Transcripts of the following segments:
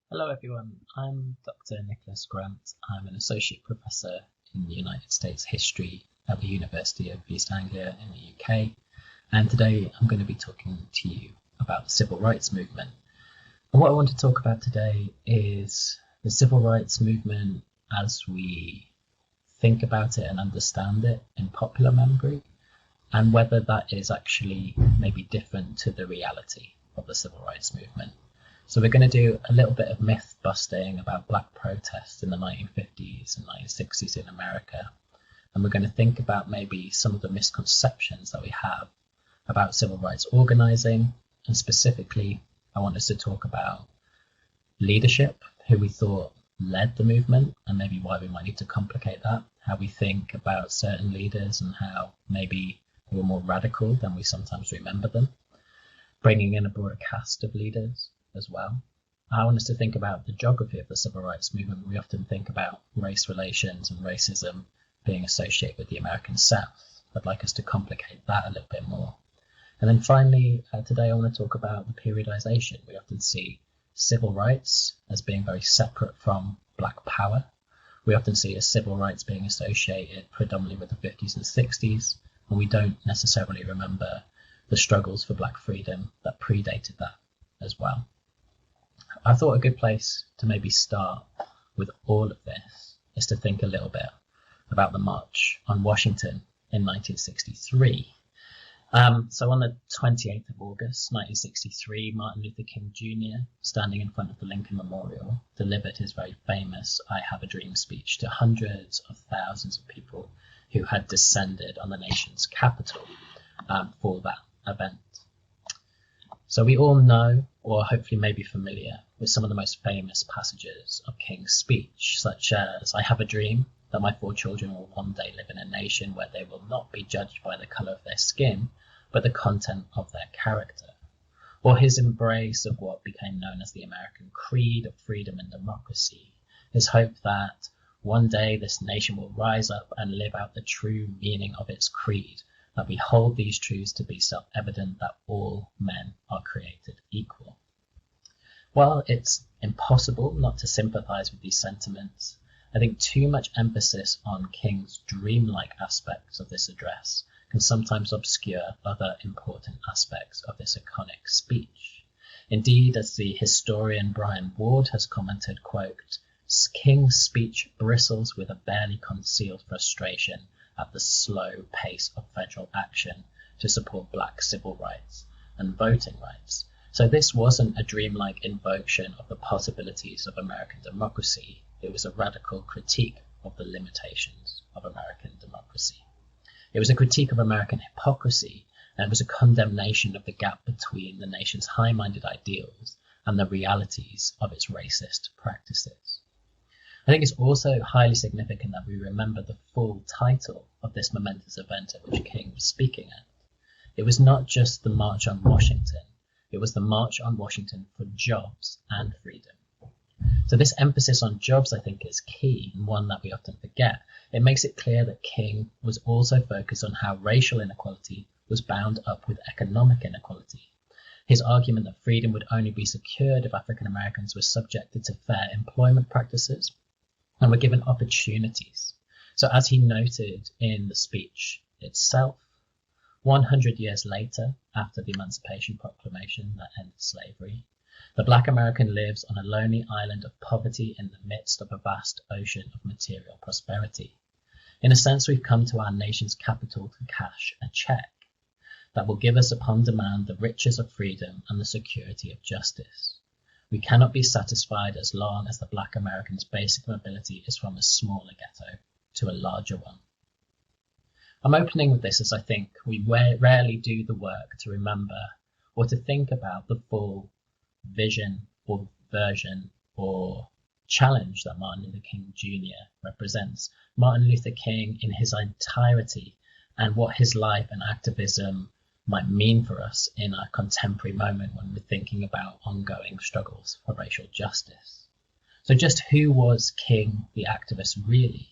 Hello everyone, I'm Dr. Nicholas Grant. I'm an Associate Professor in United States History at the University of East Anglia in the UK, and today I'm going to be talking to you about the Civil Rights Movement. And what I want to talk about today is the Civil Rights Movement as we think about it and understand it in popular memory, and whether that is actually maybe different to the reality of the Civil Rights Movement. So we're going to do a little bit of myth busting about black protests in the 1950s and 1960s in America. And we're going to think about maybe some of the misconceptions that we have about civil rights organizing. And specifically, I want us to talk about leadership, who we thought led the movement, and maybe why we might need to complicate that, how we think about certain leaders and how maybe they were more radical than we sometimes remember them, bringing in a broader cast of leaders as well. I want us to think about the geography of the civil rights movement. We often think about race relations and racism being associated with the American South. I'd like us to complicate that a little bit more. And then finally, today I want to talk about the periodization. We often see civil rights as being very separate from black power. We often see civil rights being associated predominantly with the 50s and 60s, and we don't necessarily remember the struggles for black freedom that predated that as well. I thought a good place to maybe start with all of this is to think a little bit about the March on Washington in 1963. So on the 28th of August 1963, Martin Luther King Jr., standing in front of the Lincoln Memorial, delivered his very famous I Have a Dream speech to hundreds of thousands of people who had descended on the nation's capital for that event. So we all know, or hopefully may be familiar, with some of the most famous passages of King's speech, such as, "I have a dream that my 4 children will one day live in a nation where they will not be judged by the colour of their skin, but the content of their character," or his embrace of what became known as the American creed of freedom and democracy, his hope that one day this nation will rise up and live out the true meaning of its creed, that we hold these truths to be self-evident, that all men are created equal. While it's impossible not to sympathise with these sentiments, I think too much emphasis on King's dreamlike aspects of this address can sometimes obscure other important aspects of this iconic speech. Indeed, as the historian Brian Ward has commented, quote, "King's speech bristles with a barely concealed frustration at the slow pace of federal action to support black civil rights and voting rights. So this wasn't a dreamlike invocation of the possibilities of American democracy. It was a radical critique of the limitations of American democracy. It was a critique of American hypocrisy, and it was a condemnation of the gap between the nation's high-minded ideals and the realities of its racist practices." I think it's also highly significant that we remember the full title of this momentous event at which King was speaking at. It was not just the March on Washington, it was the March on Washington for jobs and freedom. So this emphasis on jobs, I think, is key, and one that we often forget. It makes it clear that King was also focused on how racial inequality was bound up with economic inequality. His argument that freedom would only be secured if African Americans were subjected to fair employment practices and were given opportunities. So as he noted in the speech itself, 100 years later, after the Emancipation Proclamation that ended slavery, the black American lives on a lonely island of poverty in the midst of a vast ocean of material prosperity. In a sense, we've come to our nation's capital to cash a check that will give us upon demand the riches of freedom and the security of justice. We cannot be satisfied as long as the black American's basic mobility is from a smaller ghetto to a larger one. I'm opening with this as I think we rarely do the work to remember or to think about the full vision or version or challenge that Martin Luther King Jr. represents. Martin Luther King in his entirety and what his life and activism might mean for us in our contemporary moment when we're thinking about ongoing struggles for racial justice. So just who was King the activist really?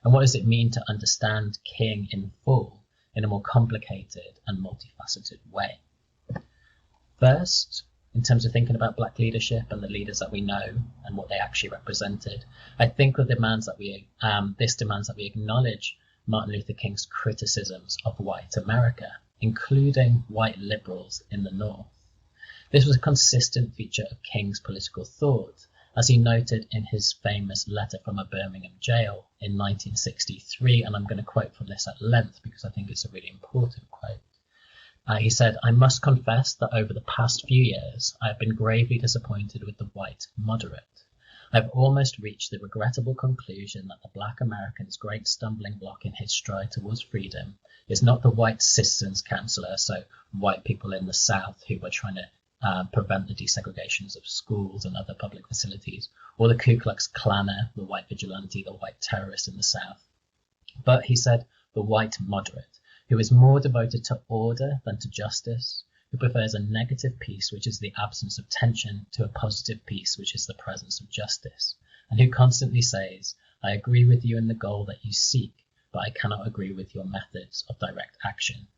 And what does it mean to understand King in full in a more complicated and multifaceted way? First, in terms of thinking about black leadership and the leaders that we know and what they actually represented. I think this demands that we acknowledge Martin Luther King's criticisms of white America, including white liberals in the North. This was a consistent feature of King's political thought, as he noted in his famous letter from a Birmingham jail in 1963, and I'm going to quote from this at length because I think it's a really important quote. He said, "I must confess that over the past few years, I have been gravely disappointed with the white moderate. I have almost reached the regrettable conclusion that the black American's great stumbling block in his stride towards freedom is not the white citizens councillor, so white people in the South who were trying to prevent the desegregations of schools and other public facilities, or the Ku Klux Klaner, the white vigilante, the white terrorist in the South. But," he said, "the white moderate, who is more devoted to order than to justice, who prefers a negative peace, which is the absence of tension, to a positive peace, which is the presence of justice, and who constantly says, 'I agree with you in the goal that you seek, but I cannot agree with your methods of direct action,'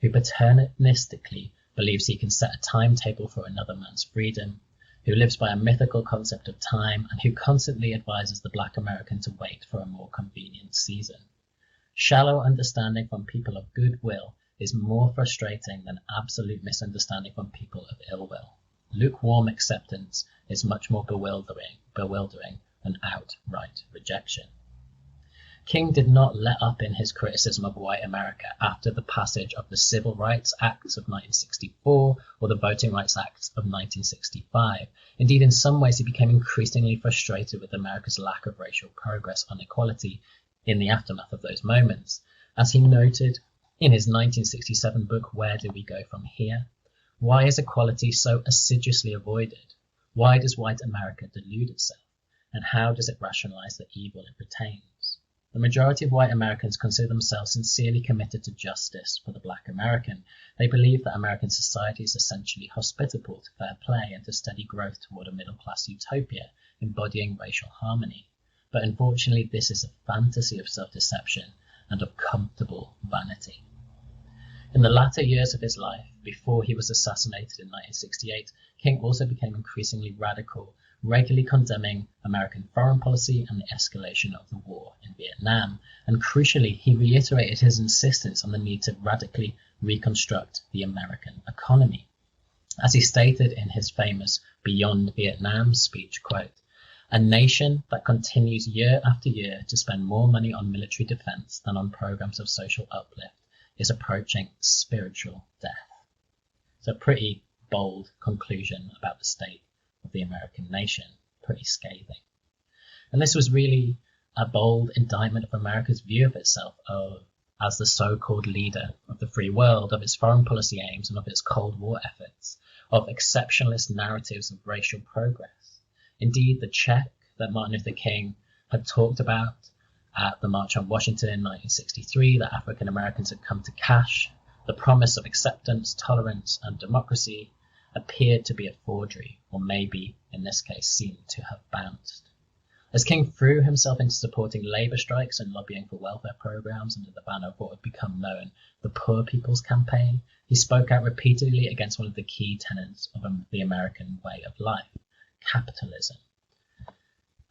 who paternalistically believes he can set a timetable for another man's freedom, who lives by a mythical concept of time, and who constantly advises the black American to wait for a more convenient season. Shallow understanding from people of goodwill is more frustrating than absolute misunderstanding from people of ill will. Lukewarm acceptance is much more bewildering than outright rejection." King did not let up in his criticism of white America after the passage of the Civil Rights Acts of 1964 or the Voting Rights Acts of 1965. Indeed, in some ways, he became increasingly frustrated with America's lack of racial progress on equality in the aftermath of those moments. As he noted in his 1967 book, Where Do We Go From Here? Why is equality so assiduously avoided? Why does white America delude itself? And how does it rationalize the evil it retains? The majority of white Americans consider themselves sincerely committed to justice for the black American. They believe that American society is essentially hospitable to fair play and to steady growth toward a middle-class utopia embodying racial harmony. But unfortunately, this is a fantasy of self-deception and of comfortable vanity. In the latter years of his life, before he was assassinated in 1968, King also became increasingly radical, regularly condemning American foreign policy and the escalation of the war in Vietnam. And crucially, he reiterated his insistence on the need to radically reconstruct the American economy. As he stated in his famous Beyond Vietnam speech, quote, "A nation that continues year after year to spend more money on military defense than on programs of social uplift is approaching spiritual death." It's a pretty bold conclusion about the state of the American nation, pretty scathing. And this was really a bold indictment of America's view of itself as the so-called leader of the free world, of its foreign policy aims and of its Cold War efforts, of exceptionalist narratives of racial progress. Indeed, the check that Martin Luther King had talked about at the March on Washington in 1963 that African Americans had come to cash, the promise of acceptance, tolerance, and democracy, appeared to be a forgery, or maybe, in this case, seemed to have bounced. As King threw himself into supporting labour strikes and lobbying for welfare programs under the banner of what would become known the Poor People's Campaign, he spoke out repeatedly against one of the key tenets of the American way of life, capitalism.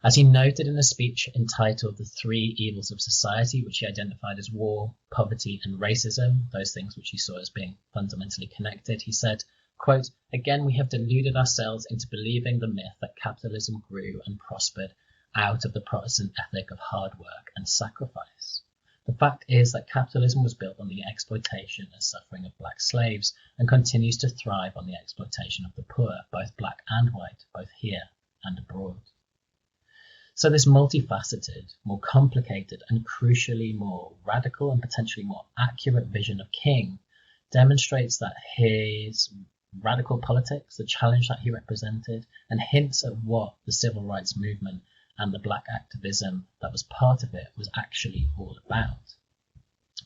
As he noted in a speech entitled The Three Evils of Society, which he identified as war, poverty, and racism, those things which he saw as being fundamentally connected, he said, quote, "Again, we have deluded ourselves into believing the myth that capitalism grew and prospered out of the Protestant ethic of hard work and sacrifice. The fact is that capitalism was built on the exploitation and suffering of black slaves and continues to thrive on the exploitation of the poor, both black and white, both here and abroad." So this multifaceted, more complicated, and crucially more radical and potentially more accurate vision of King demonstrates that his radical politics, the challenge that he represented, and hints at what the civil rights movement and the black activism that was part of it was actually all about.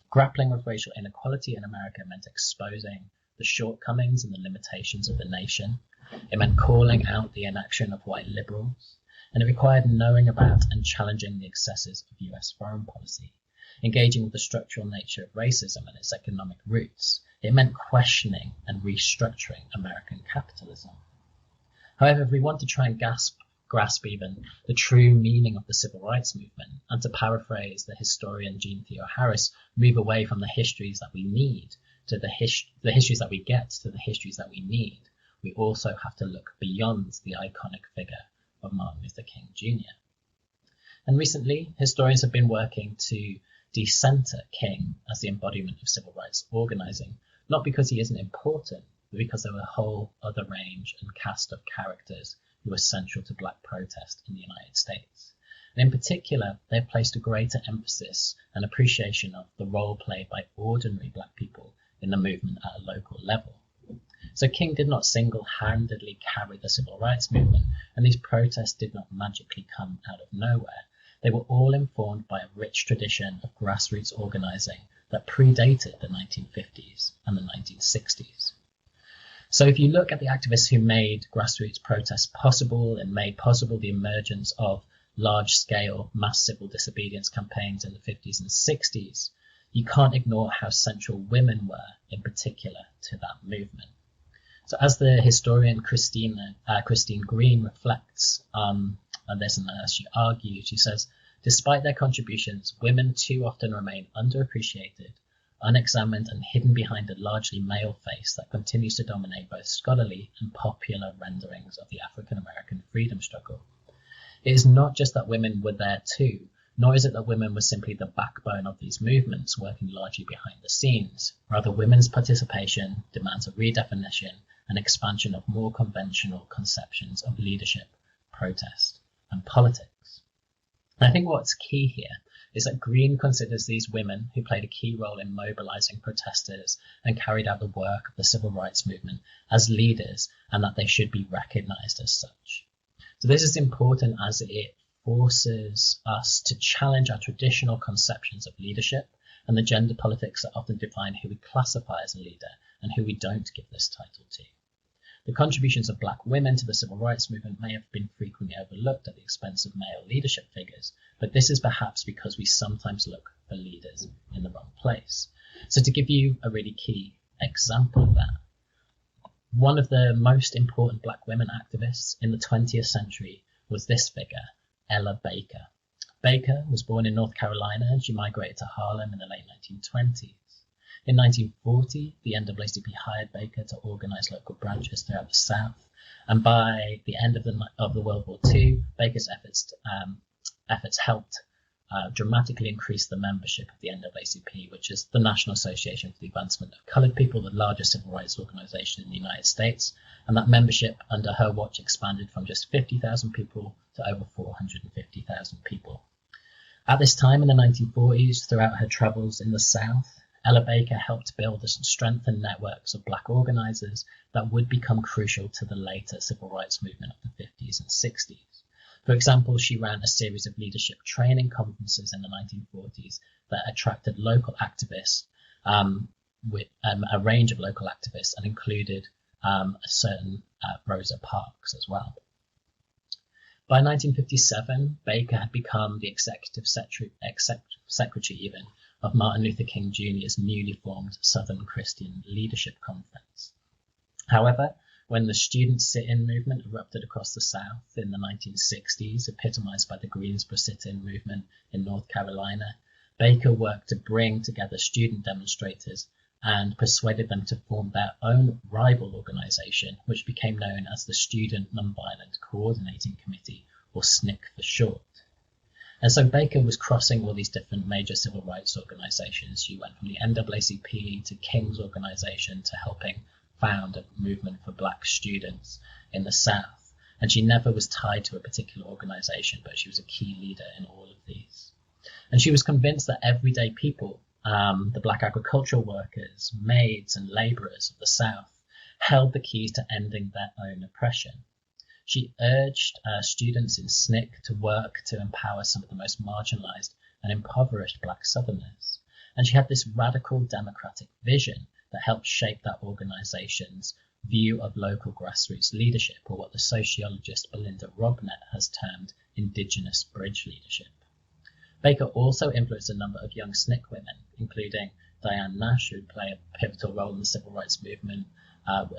Grappling with racial inequality in America meant exposing the shortcomings and the limitations of the nation. It meant calling out the inaction of white liberals, and it required knowing about and challenging the excesses of US foreign policy, engaging with the structural nature of racism and its economic roots. It meant questioning and restructuring American capitalism. However, if we want to try and grasp even the true meaning of the civil rights movement, and to paraphrase the historian Jean Theo Harris, move away from the histories that we need to the histories that we get to the histories that we need, we also have to look beyond the iconic figure of Martin Luther King Jr. And recently, historians have been working to decenter King as the embodiment of civil rights organizing, not because he isn't important, but because there were a whole other range and cast of characters who were central to black protest in the United States. And in particular, they've placed a greater emphasis and appreciation of the role played by ordinary black people in the movement at a local level. So King did not single-handedly carry the civil rights movement, and these protests did not magically come out of nowhere. They were all informed by a rich tradition of grassroots organizing that predated the 1950s and the 1960s. So if you look at the activists who made grassroots protests possible and made possible the emergence of large-scale mass civil disobedience campaigns in the 50s and 60s, you can't ignore how central women were in particular to that movement. So as the historian Christine Green reflects on this, and as she argues, she says, despite their contributions, women too often remain underappreciated, unexamined and hidden behind a largely male face that continues to dominate both scholarly and popular renderings of the African American freedom struggle. It is not just that women were there too, nor is it that women were simply the backbone of these movements working largely behind the scenes. Rather, women's participation demands a redefinition and expansion of more conventional conceptions of leadership, protest, and politics. And I think what's key here is that Green considers these women who played a key role in mobilizing protesters and carried out the work of the civil rights movement as leaders, and that they should be recognized as such. So this is important as it forces us to challenge our traditional conceptions of leadership and the gender politics that often define who we classify as a leader and who we don't give this title to. The contributions of black women to the civil rights movement may have been frequently overlooked at the expense of male leadership figures, but this is perhaps because we sometimes look for leaders in the wrong place. So to give you a really key example of that, one of the most important black women activists in the 20th century was this figure, Ella Baker. Baker was born in North Carolina and she migrated to Harlem in the late 1920s. In 1940, the NAACP hired Baker to organize local branches throughout the South, and by the end of the World War II, Baker's efforts helped dramatically increase the membership of the NAACP, which is the National Association for the Advancement of Colored People, the largest civil rights organization in the United States, and that membership under her watch expanded from just 50,000 people to over 450,000 people. At this time in the 1940s, throughout her travels in the South, Ella Baker helped build and strengthen networks of black organizers that would become crucial to the later civil rights movement of the 50s and 60s. For example, she ran a series of leadership training conferences in the 1940s that attracted local activists, with a range of local activists, and included a certain Rosa Parks as well. By 1957, Baker had become the executive secretary even of Martin Luther King Jr.'s newly formed Southern Christian Leadership Conference. However, when the student sit-in movement erupted across the South in the 1960s, epitomized by the Greensboro sit-in movement in North Carolina, Baker worked to bring together student demonstrators and persuaded them to form their own rival organization, which became known as the Student Nonviolent Coordinating Committee, or SNCC for short. And so Baker was crossing all these different major civil rights organizations. She went from the NAACP to King's organization to helping found a movement for black students in the South. And she never was tied to a particular organization, but she was a key leader in all of these. And she was convinced that everyday people, the black agricultural workers, maids and laborers of the South, held the keys to ending their own oppression. She urged students in SNCC to work to empower some of the most marginalized and impoverished black Southerners. And she had this radical democratic vision that helped shape that organization's view of local grassroots leadership, or what the sociologist Belinda Robnett has termed indigenous bridge leadership. Baker also influenced a number of young SNCC women, including Diane Nash, who would play a pivotal role in the civil rights movement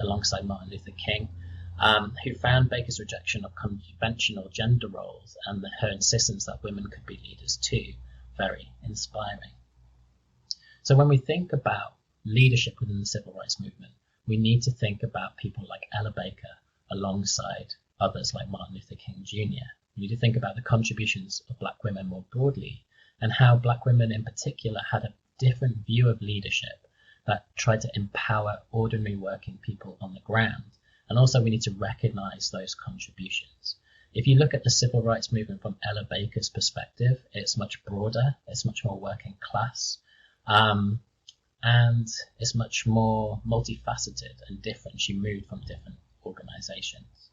alongside Martin Luther King, who found Baker's rejection of conventional gender roles and her insistence that women could be leaders too very inspiring. So when we think about leadership within the civil rights movement, we need to think about people like Ella Baker alongside others like Martin Luther King Jr. We need to think about the contributions of black women more broadly and how black women in particular had a different view of leadership that tried to empower ordinary working people on the ground. And also we need to recognize those contributions. If you look at the civil rights movement from Ella Baker's perspective, it's much broader, it's much more working class, and it's much more multifaceted and different. She moved from different organizations.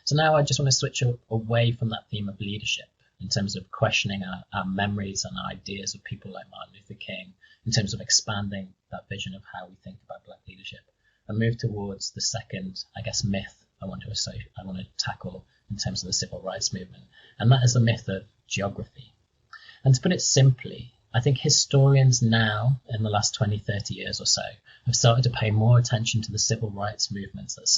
So now I just want to switch away from that theme of leadership in terms of questioning our memories and our ideas of people like Martin Luther King, in terms of expanding that vision of how we think about black leadership, and move towards the second, I guess, myth I want to tackle in terms of the civil rights movement, and that is the myth of geography. And to put it simply, I think historians now, in the last 20, 30 years or so, have started to pay more attention to the civil rights movements that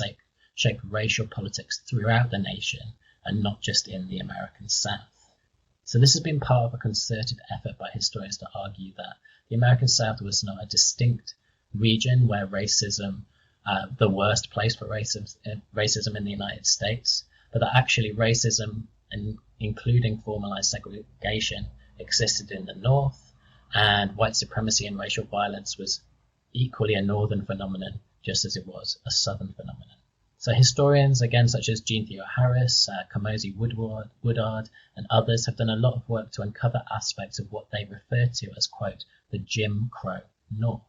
shape racial politics throughout the nation and not just in the American South. So this has been part of a concerted effort by historians to argue that the American South was not a distinct region where racism, the worst place for racism in the United States, but that actually racism, and including formalized segregation, existed in the North, and white supremacy and racial violence was equally a northern phenomenon, just as it was a southern phenomenon. So historians, again, such as Jean Theo Harris, Kamosi Woodard, and others have done a lot of work to uncover aspects of what they refer to as, quote, the Jim Crow North.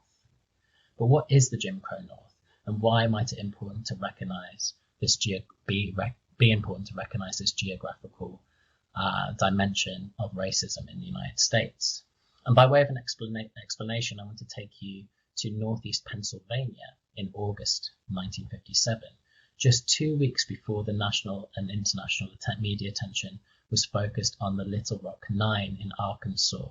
But what is the Jim Crow North, and why might it important to recognize this be important to recognize this geographical dimension of racism in the United States? And by way of an explanation, I want to take you to Northeast Pennsylvania in August 1957, just 2 weeks before the national and international media attention was focused on the Little Rock Nine in Arkansas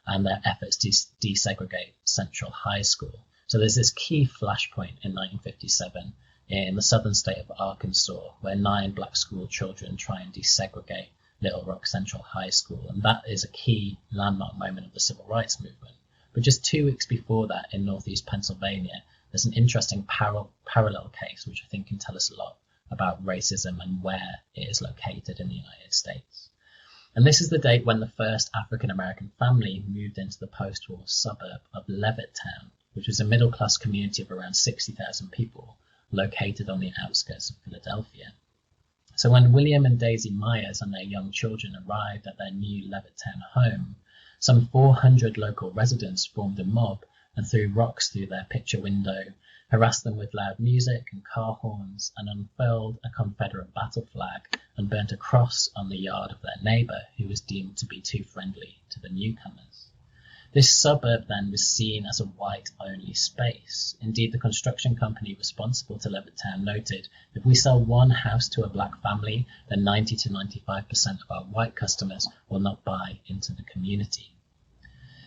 and their efforts to desegregate Central High School. So there's this key flashpoint in 1957 in the southern state of Arkansas, where 9 black school children try and desegregate Little Rock Central High School. And that is a key landmark moment of the civil rights movement. But just 2 weeks before that, in Northeast Pennsylvania, there's an interesting parallel case, which I think can tell us a lot about racism and where it is located in the United States. And this is the date when the first African-American family moved into the post-war suburb of Levittown, which was a middle-class community of around 60,000 people located on the outskirts of Philadelphia. So when William and Daisy Myers and their young children arrived at their new Levittown home, some 400 local residents formed a mob and threw rocks through their picture window, harassed them with loud music and car horns, and unfurled a Confederate battle flag and burnt a cross on the yard of their neighbour, who was deemed to be too friendly to the newcomers. This suburb then was seen as a white-only space. Indeed, the construction company responsible to Levittown noted, if we sell one house to a black family, then 90 to 95% of our white customers will not buy into the community.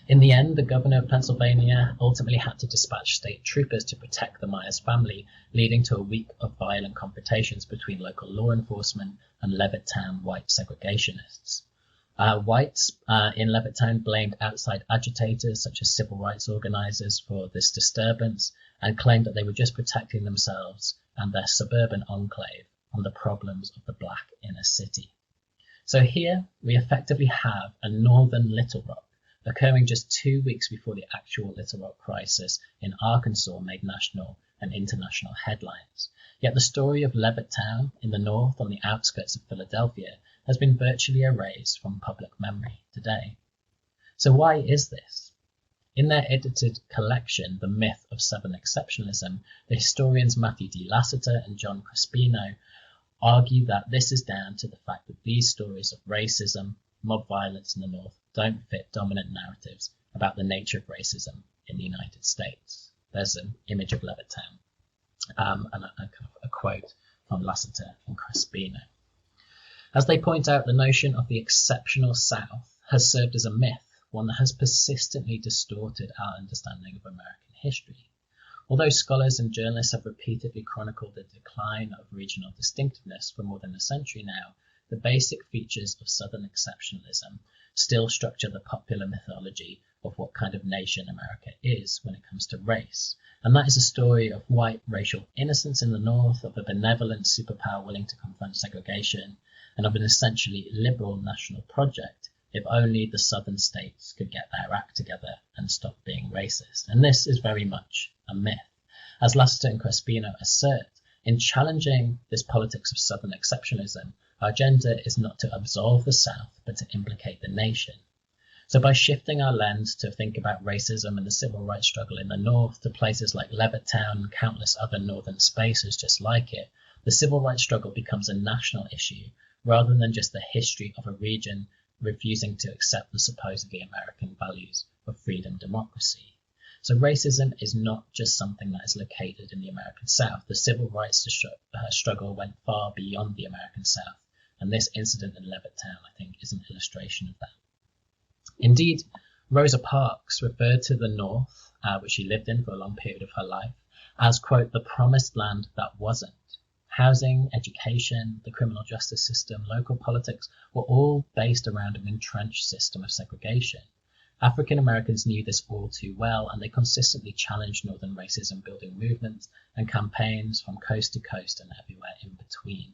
In the end, the governor of Pennsylvania ultimately had to dispatch state troopers to protect the Myers family, leading to a week of violent confrontations between local law enforcement and Levittown white segregationists. Whites in Levittown blamed outside agitators such as civil rights organizers for this disturbance and claimed that they were just protecting themselves and their suburban enclave from the problems of the black inner city. So here we effectively have a northern Little Rock occurring just 2 weeks before the actual Little Rock crisis in Arkansas made national and international headlines. Yet the story of Levittown in the north on the outskirts of Philadelphia has been virtually erased from public memory today. So why is this? In their edited collection, The Myth of Southern Exceptionalism, the historians Matthew D. Lasseter and John Crespino argue that this is down to the fact that these stories of racism, mob violence in the North don't fit dominant narratives about the nature of racism in the United States. There's an image of Levittown and a quote from Lasseter and Crespino. As they point out, the notion of the exceptional South has served as a myth, one that has persistently distorted our understanding of American history. Although scholars and journalists have repeatedly chronicled the decline of regional distinctiveness for more than a century now, the basic features of Southern exceptionalism still structure the popular mythology of what kind of nation America is when it comes to race. And that is a story of white racial innocence in the North, of a benevolent superpower willing to confront segregation, and of an essentially liberal national project if only the Southern states could get their act together and stop being racist. And this is very much a myth. As Lasseter and Crespino assert, in challenging this politics of Southern exceptionalism, our agenda is not to absolve the South, but to implicate the nation. So by shifting our lens to think about racism and the civil rights struggle in the North to places like Levittown and countless other northern spaces just like it, the civil rights struggle becomes a national issue rather than just the history of a region refusing to accept the supposedly American values of freedom and democracy. So racism is not just something that is located in the American South. The civil rights struggle went far beyond the American South, and this incident in Levittown, I think, is an illustration of that. Indeed, Rosa Parks referred to the North, which she lived in for a long period of her life, as, quote, the promised land that wasn't. Housing, education, the criminal justice system, local politics were all based around an entrenched system of segregation. African Americans knew this all too well, and they consistently challenged Northern racism building movements and campaigns from coast to coast and everywhere in between.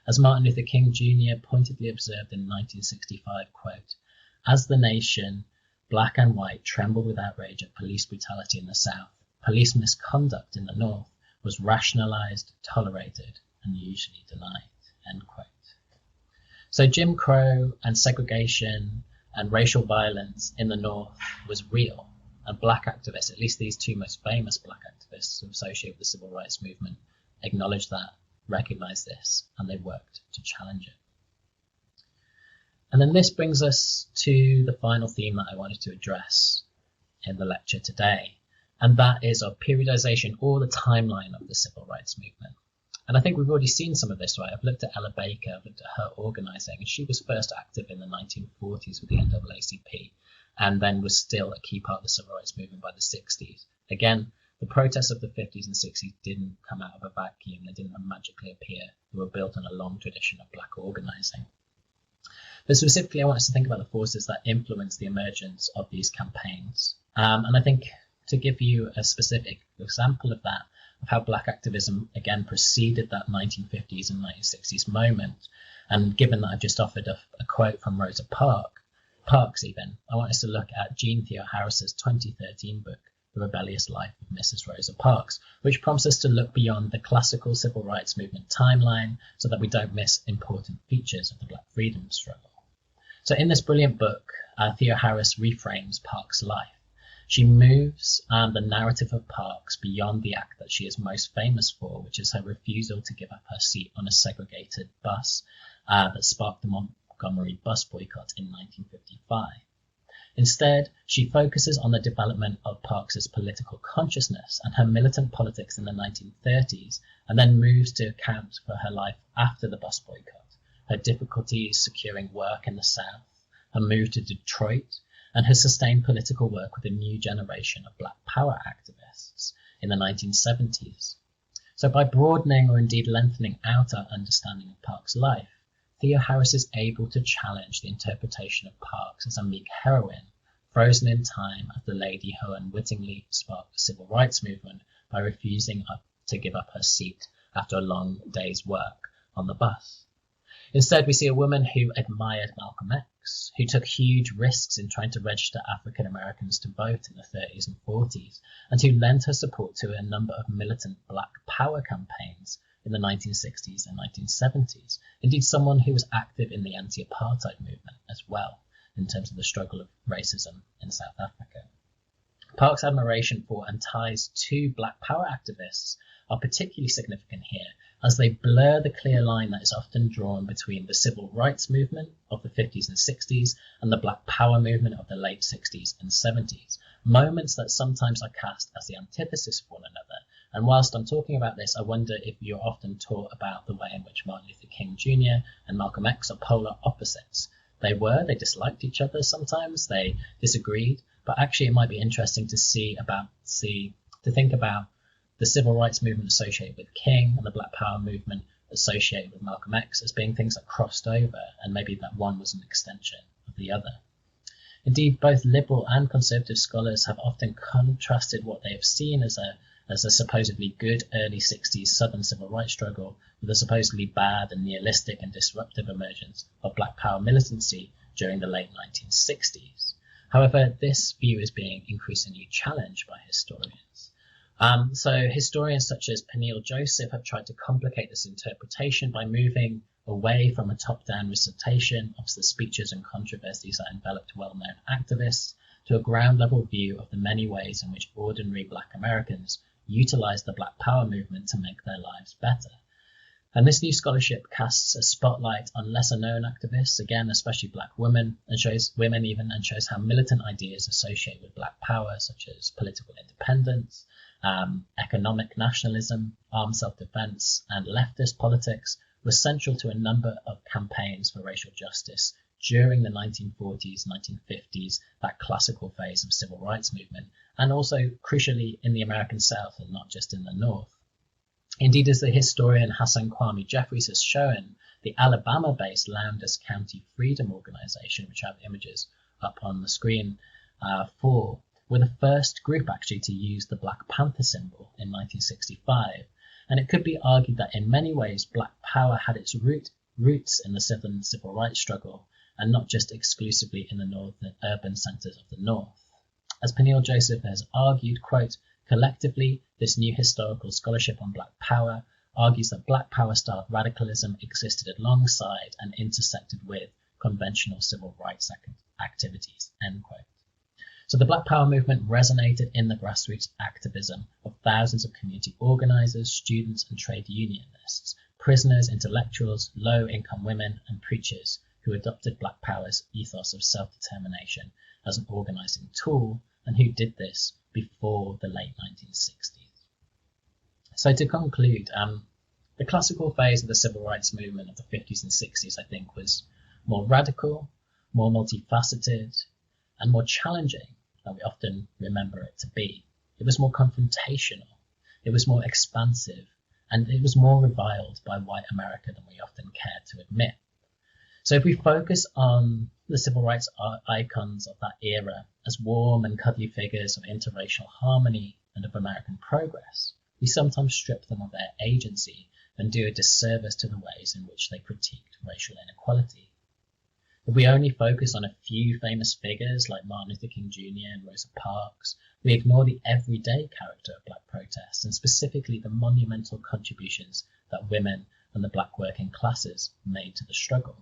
As Martin Luther King Jr. pointedly observed in 1965, quote, as the nation, black and white, trembled with outrage at police brutality in the South, police misconduct in the North was rationalized, tolerated, and usually denied, end quote. So Jim Crow and segregation and racial violence in the North was real, and black activists, at least these two most famous black activists associated with the civil rights movement, acknowledged that, recognized this, and they worked to challenge it. And then this brings us to the final theme that I wanted to address in the lecture today, and that is of periodization or the timeline of the civil rights movement. And I think we've already seen some of this, right? I've looked at Ella Baker, I've looked at her organizing, and she was first active in the 1940s with the NAACP, and then was still a key part of the civil rights movement by the 60s. Again, the protests of the 50s and 60s didn't come out of a vacuum. They didn't magically appear. They were built on a long tradition of black organizing. But specifically, I want us to think about the forces that influence the emergence of these campaigns. And I think to give you a specific example of that, of how black activism, again, preceded that 1950s and 1960s moment, and given that I've just offered a quote from Rosa Parks even, I want us to look at Jean Theoharis's 2013 book, The Rebellious Life of Mrs. Rosa Parks, which prompts us to look beyond the classical civil rights movement timeline so that we don't miss important features of the black freedom struggle. So in this brilliant book, Theoharis reframes Parks' life. She moves the narrative of Parks beyond the act that she is most famous for, which is her refusal to give up her seat on a segregated bus that sparked the Montgomery bus boycott in 1955. Instead, she focuses on the development of Parks's political consciousness and her militant politics in the 1930s, and then moves to account for her life after the bus boycott, her difficulties securing work in the South, her move to Detroit, and her sustained political work with a new generation of black power activists in the 1970s. So by broadening or indeed lengthening out our understanding of Parks' life, Theoharis is able to challenge the interpretation of Parks as a meek heroine, frozen in time as the lady who unwittingly sparked the civil rights movement by refusing to give up her seat after a long day's work on the bus. Instead, we see a woman who admired Malcolm X, who took huge risks in trying to register African Americans to vote in the 30s and 40s, and who lent her support to a number of militant black power campaigns in the 1960s and 1970s. Indeed, someone who was active in the anti-apartheid movement as well, in terms of the struggle of racism in South Africa. Parks' admiration for and ties to black power activists are particularly significant here, as they blur the clear line that is often drawn between the civil rights movement of the 50s and 60s and the black power movement of the late 60s and 70s, moments that sometimes are cast as the antithesis of one another. And whilst I'm talking about this, I wonder if you're often taught about the way in which Martin Luther King Jr. and Malcolm X are polar opposites. They disliked each other sometimes, they disagreed, but actually it might be interesting to think about the civil rights movement associated with King and the Black Power movement associated with Malcolm X as being things that crossed over, and maybe that one was an extension of the other. Indeed, both liberal and conservative scholars have often contrasted what they have seen as a supposedly good early 60s Southern civil rights struggle with a supposedly bad and nihilistic and disruptive emergence of Black Power militancy during the late 1960s. However, this view is being increasingly challenged by historians. So historians such as Peniel Joseph have tried to complicate this interpretation by moving away from a top-down recitation of the speeches and controversies that enveloped well-known activists to a ground-level view of the many ways in which ordinary Black Americans utilized the Black Power movement to make their lives better. And this new scholarship casts a spotlight on lesser-known activists, again, especially Black women, and shows how militant ideas associated with Black Power, such as political independence, economic nationalism, armed self-defense, and leftist politics, were central to a number of campaigns for racial justice during the 1940s, 1950s, that classical phase of civil rights movement, and also crucially in the American South and not just in the North. Indeed, as the historian Hassan Kwame Jeffries has shown, the Alabama-based Lowndes County Freedom Organization, which I have images up on the screen were the first group actually to use the Black Panther symbol in 1965. And it could be argued that in many ways, Black Power had its roots in the Southern civil rights struggle, and not just exclusively in the northern urban centers of the North. As Peniel Joseph has argued, quote, collectively, this new historical scholarship on Black Power argues that Black Power-style radicalism existed alongside and intersected with conventional civil rights activities, end quote. So the Black Power movement resonated in the grassroots activism of thousands of community organizers, students, and trade unionists, prisoners, intellectuals, low-income women, and preachers who adopted Black Power's ethos of self-determination as an organizing tool, and who did this before the late 1960s. So to conclude, the classical phase of the civil rights movement of the 50s and 60s, I think, was more radical, more multifaceted, and more challenging than we often remember it to be. It was more confrontational, it was more expansive, and it was more reviled by white America than we often care to admit. So if we focus on the civil rights icons of that era as warm and cuddly figures of interracial harmony and of American progress, we sometimes strip them of their agency and do a disservice to the ways in which they critiqued racial inequality. If we only focus on a few famous figures like Martin Luther King Jr. and Rosa Parks, we ignore the everyday character of Black protests, and specifically the monumental contributions that women and the Black working classes made to the struggle.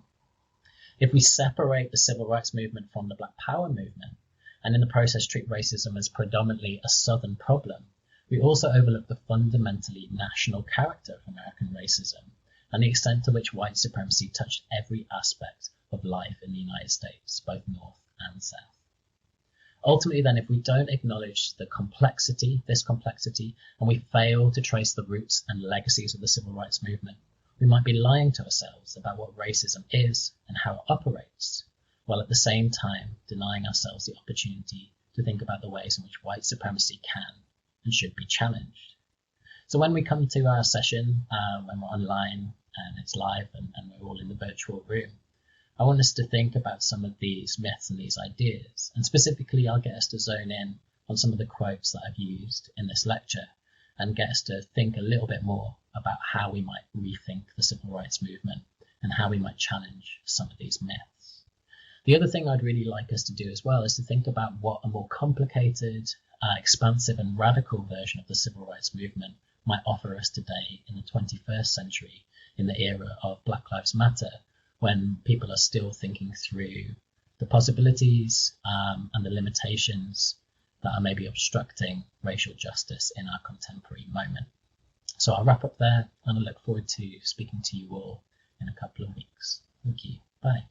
If we separate the civil rights movement from the Black Power movement, and in the process treat racism as predominantly a Southern problem, we also overlook the fundamentally national character of American racism and the extent to which white supremacy touched every aspect of life in the United States, both North and South. Ultimately then, if we don't acknowledge this complexity, and we fail to trace the roots and legacies of the civil rights movement, we might be lying to ourselves about what racism is and how it operates, while at the same time denying ourselves the opportunity to think about the ways in which white supremacy can and should be challenged. So when we come to our session, when we're online and it's live and we're all in the virtual room, I want us to think about some of these myths and these ideas. And specifically, I'll get us to zone in on some of the quotes that I've used in this lecture and get us to think a little bit more about how we might rethink the civil rights movement and how we might challenge some of these myths. The other thing I'd really like us to do as well is to think about what a more complicated, expansive and radical version of the civil rights movement might offer us today in the 21st century, in the era of Black Lives Matter, when people are still thinking through the possibilities and the limitations that are maybe obstructing racial justice in our contemporary moment. So I'll wrap up there, and I look forward to speaking to you all in a couple of weeks. Thank you. Bye.